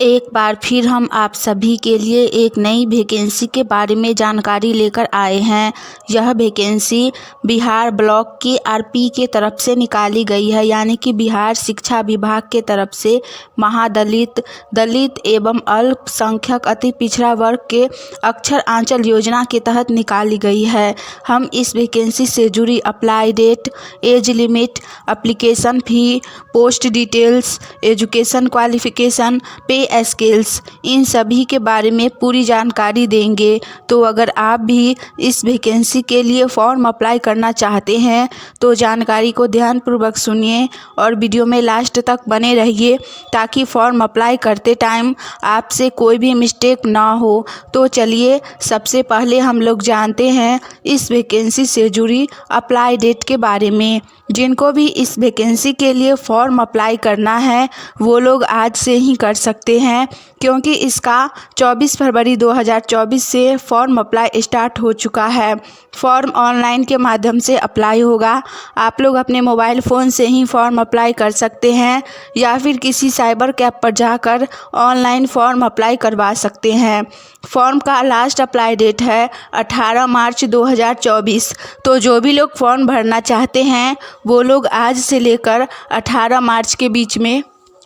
एक बार फिर हम आप सभी के लिए एक नई वैकेंसी के बारे में जानकारी लेकर आए हैं। यह वैकेंसी बिहार ब्लॉक की आरपी के तरफ से निकाली गई है, यानी कि बिहार शिक्षा विभाग के तरफ से महादलित, दलित एवं अल्पसंख्यक अति पिछड़ा वर्ग के अक्षर आंचल योजना के तहत निकाली गई है। हम इस वैकेंसी से जुड़ी apply date, age limit, application fee, post details, education qualification, pay skills, इन सभी के बारे में पूरी जानकारी देंगे। तो अगर आप भी इस वैकेंसी के लिए फॉर्म अप्लाई करना चाहते हैं तो जानकारी को ध्यानपूर्वक सुनिए और वीडियो में लास्ट तक बने रहिए, ताकि फॉर्म अप्लाई करते टाइम आपसे कोई भी मिस्टेक ना हो। तो चलिए सबसे पहले हम लोग जानते हैं इस वैकेंसी से जुड़ी अप्लाई डेट के बारे में। जिनको भी इस वैकेंसी के लिए फॉर्म अप्लाई करना है वो लोग आज से ही कर सकते हैं, क्योंकि इसका 24 फरवरी 2024 से फॉर्म अप्लाई स्टार्ट हो चुका है। फॉर्म ऑनलाइन के माध्यम से अप्लाई होगा। आप लोग अपने मोबाइल फ़ोन से ही फॉर्म अप्लाई कर सकते हैं या फिर किसी साइबर कैफ़े पर जाकर ऑनलाइन फॉर्म अप्लाई करवा सकते हैं। फॉर्म का लास्ट अप्लाई डेट है 18 मार्च 2024। तो जो भी लोग फॉर्म भरना चाहते हैं वो लोग आज से लेकर 18 मार्च के बीच में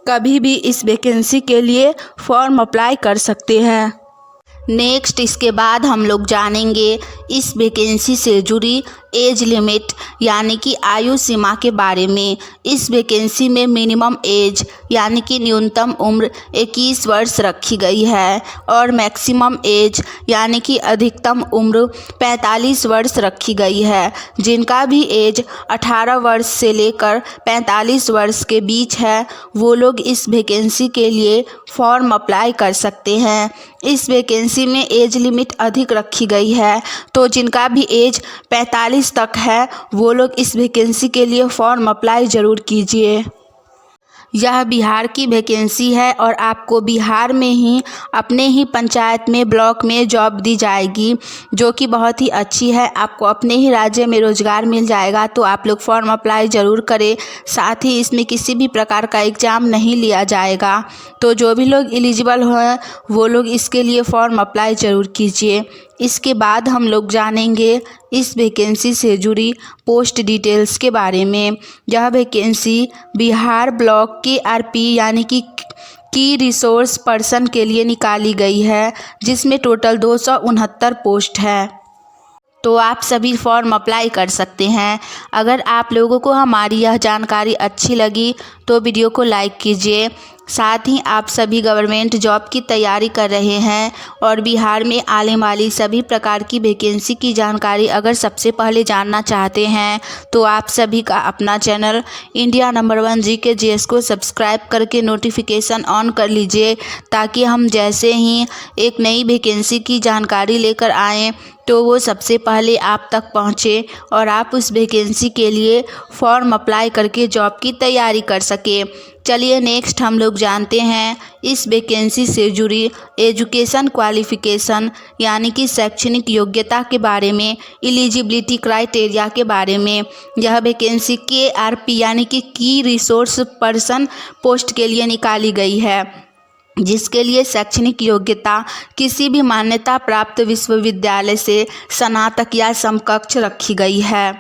कभी भी इस वैकेंसी के लिए फॉर्म अप्लाई कर सकते हैं। नेक्स्ट इसके बाद हम लोग जानेंगे इस वैकेंसी से जुड़ी एज लिमिट, यानी कि आयु सीमा के बारे में। इस वैकेंसी में मिनिमम एज यानी कि न्यूनतम उम्र 21 वर्ष रखी गई है और मैक्सिमम एज यानी कि अधिकतम उम्र 45 वर्ष रखी गई है। जिनका भी एज 18 वर्ष से लेकर 45 वर्ष के बीच है वो लोग इस वैकेंसी के लिए फॉर्म अप्लाई कर सकते हैं। इस वैकेंसी में एज लिमिट अधिक रखी गई है, तो जिनका भी एज 45 तक है वो लोग इस वैकेंसी के लिए फॉर्म अप्लाई ज़रूर कीजिए। यह बिहार की वैकेंसी है और आपको बिहार में ही अपने ही पंचायत में, ब्लॉक में जॉब दी जाएगी, जो कि बहुत ही अच्छी है। आपको अपने ही राज्य में रोज़गार मिल जाएगा। तो आप लोग फॉर्म अप्लाई ज़रूर करें। साथ ही इसमें किसी भी प्रकार का एग्ज़ाम नहीं लिया जाएगा। तो जो भी लोग एलिजिबल हैं वो लोग इसके लिए फॉर्म अप्लाई ज़रूर कीजिए। इसके बाद हम लोग जानेंगे इस वैकेंसी से जुड़ी पोस्ट डिटेल्स के बारे में। यह वैकेंसी बिहार ब्लॉक के आरपी यानी कि की रिसोर्स पर्सन के लिए निकाली गई है, जिसमें टोटल 269 पोस्ट है। तो आप सभी फॉर्म अप्लाई कर सकते हैं। अगर आप लोगों को हमारी यह जानकारी अच्छी लगी तो वीडियो को लाइक कीजिए। साथ ही आप सभी गवर्नमेंट जॉब की तैयारी कर रहे हैं और बिहार में आने वाली सभी प्रकार की वैकेंसी की जानकारी अगर सबसे पहले जानना चाहते हैं तो आप सभी का अपना channel India number 1 GK GS को सब्सक्राइब करके नोटिफिकेशन ऑन कर लीजिए, ताकि हम जैसे ही एक नई वैकेंसी की जानकारी लेकर आएँ तो वो सबसे पहले आप तक पहुँचे और आप उस वैकेंसी के लिए फॉर्म अप्लाई करके जॉब की तैयारी कर सकें। चलिए नेक्स्ट हम लोग जानते हैं इस वैकेंसी से जुड़ी एजुकेशन क्वालिफिकेशन यानी कि शैक्षणिक योग्यता के बारे में, एलिजिबिलिटी क्राइटेरिया के बारे में। यह वैकेंसी के आरपी यानी कि की रिसोर्स पर्सन पोस्ट के लिए निकाली गई है, जिसके लिए शैक्षणिक योग्यता किसी भी मान्यता प्राप्त विश्वविद्यालय से स्नातक या समकक्ष रखी गई है।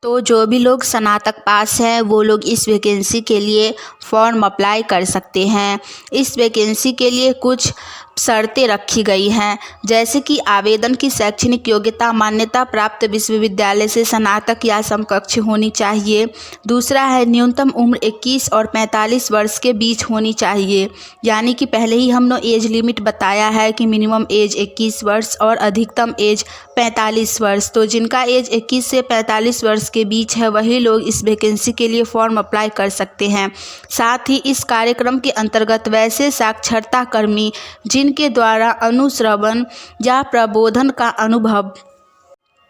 तो जो भी लोग स्नातक पास हैं वो लोग इस वैकेंसी के लिए फॉर्म अप्लाई कर सकते हैं। इस वैकेंसी के लिए कुछ शर्तें रखी गई हैं, जैसे कि आवेदन की शैक्षणिक योग्यता मान्यता प्राप्त विश्वविद्यालय से स्नातक या समकक्ष होनी चाहिए। दूसरा है न्यूनतम उम्र 21 और 45 वर्ष के बीच होनी चाहिए, यानी कि पहले ही हमने एज लिमिट बताया है कि मिनिमम एज 21 वर्ष और अधिकतम एज 45 वर्ष। तो जिनका एज 21 से 45 वर्ष के बीच है वही लोग इस वैकेंसी के लिए फॉर्म अप्लाई कर सकते हैं। साथ ही इस कार्यक्रम के अंतर्गत वैसे साक्षरता कर्मी जिनके द्वारा अनुश्रवण या प्रबोधन का अनुभव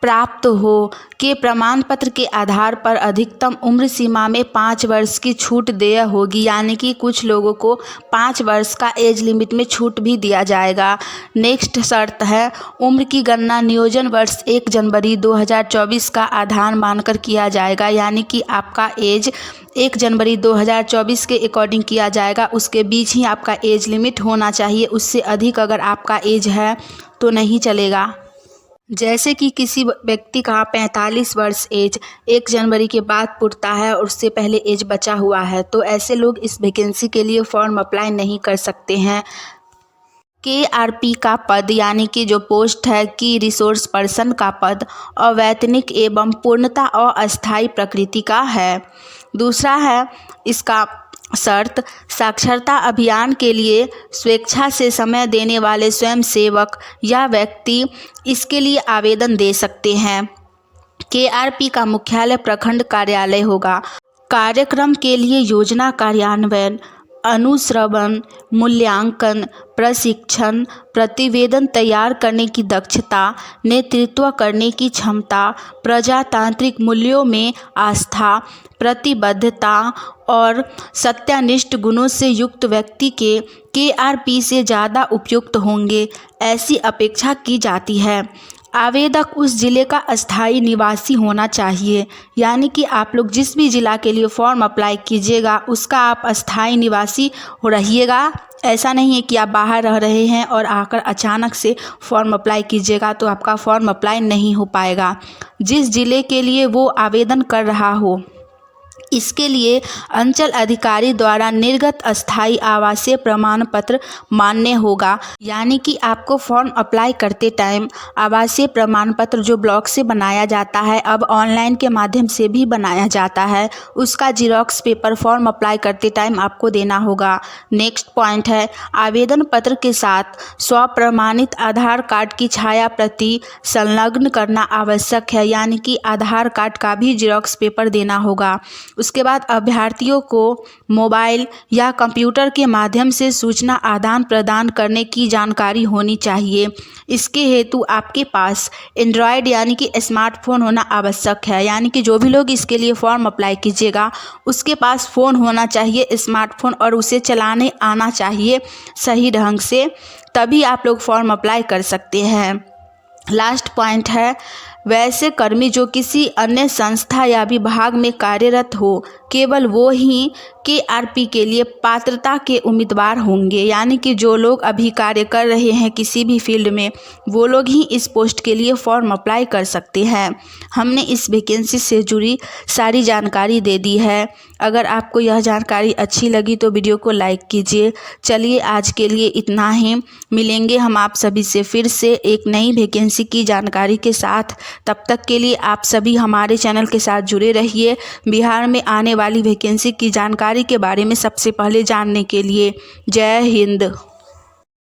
प्राप्त हो के प्रमाण पत्र के आधार पर अधिकतम उम्र सीमा में 5 वर्ष की छूट देय होगी, यानी कि कुछ लोगों को 5 वर्ष का एज लिमिट में छूट भी दिया जाएगा। नेक्स्ट शर्त है उम्र की गणना नियोजन वर्ष 1 जनवरी 2024 का आधार मानकर किया जाएगा, यानी कि आपका एज 1 जनवरी 2024 के अकॉर्डिंग किया जाएगा। उसके बीच ही आपका एज लिमिट होना चाहिए, उससे अधिक अगर आपका एज है तो नहीं चलेगा। जैसे कि किसी व्यक्ति का 45 वर्ष एज 1 जनवरी के बाद पुरता है और उससे पहले एज बचा हुआ है, तो ऐसे लोग इस वैकेंसी के लिए फॉर्म अप्लाई नहीं कर सकते हैं। KRP का पद यानी कि जो पोस्ट है की रिसोर्स पर्सन का पद अवैतनिक एवं पूर्णतः अस्थायी प्रकृति का है। दूसरा है इसका शर्त साक्षरता अभियान के लिए स्वेच्छा से समय देने वाले स्वयंसेवक या व्यक्ति इसके लिए आवेदन दे सकते हैं। KRP का मुख्यालय प्रखंड कार्यालय होगा। कार्यक्रम के लिए योजना कार्यान्वयन, अनुश्रवण, मूल्यांकन, प्रशिक्षण, प्रतिवेदन तैयार करने की दक्षता, नेतृत्व करने की क्षमता, प्रजातांत्रिक मूल्यों में आस्था, प्रतिबद्धता और सत्यानिष्ठ गुणों से युक्त व्यक्ति के KRP से ज़्यादा उपयुक्त होंगे, ऐसी अपेक्षा की जाती है। आवेदक उस ज़िले का अस्थायी निवासी होना चाहिए, यानी कि आप लोग जिस भी ज़िला के लिए फॉर्म अप्लाई कीजिएगा उसका आप अस्थायी निवासी हो रहिएगा। ऐसा नहीं है कि आप बाहर रह रहे हैं और आकर अचानक से फॉर्म अप्लाई कीजिएगा तो आपका फॉर्म अप्लाई नहीं हो पाएगा। जिस ज़िले के लिए वो आवेदन कर रहा हो इसके लिए अंचल अधिकारी द्वारा निर्गत अस्थायी आवासीय प्रमाण पत्र मान्य होगा, यानी कि आपको फॉर्म अप्लाई करते टाइम आवासीय प्रमाण पत्र जो ब्लॉक से बनाया जाता है अब ऑनलाइन के माध्यम से भी बनाया जाता है, उसका जीरोक्स पेपर फॉर्म अप्लाई करते टाइम आपको देना होगा। नेक्स्ट पॉइंट है आवेदन पत्र के साथ स्वप्रमाणित आधार कार्ड की छाया प्रति संलग्न करना आवश्यक है, यानी कि आधार कार्ड का भी जीरोक्स पेपर देना होगा। उसके बाद अभ्यर्थियों को मोबाइल या कंप्यूटर के माध्यम से सूचना आदान प्रदान करने की जानकारी होनी चाहिए। इसके हेतु आपके पास एंड्रॉयड यानी कि स्मार्टफोन होना आवश्यक है, यानी कि जो भी लोग इसके लिए फॉर्म अप्लाई कीजिएगा उसके पास फ़ोन होना चाहिए स्मार्टफोन, और उसे चलाने आना चाहिए सही ढंग से, तभी आप लोग फॉर्म अप्लाई कर सकते हैं। लास्ट पॉइंट है वैसे कर्मी जो किसी अन्य संस्था या विभाग में कार्यरत हो केवल वो ही KRP के लिए पात्रता के उम्मीदवार होंगे, यानी कि जो लोग अभी कार्य कर रहे हैं किसी भी फील्ड में वो लोग ही इस पोस्ट के लिए फॉर्म अप्लाई कर सकते हैं। हमने इस वैकेंसी से जुड़ी सारी जानकारी दे दी है। अगर आपको यह जानकारी अच्छी लगी तो वीडियो को लाइक कीजिए। चलिए आज के लिए इतना ही, मिलेंगे हम आप सभी से फिर से एक नई वैकेंसी की जानकारी के साथ। तब तक के लिए आप सभी हमारे चैनल के साथ जुड़े रहिए बिहार में आने वाली वैकेंसी की जानकारी के बारे में सबसे पहले जानने के लिए। जय हिंद।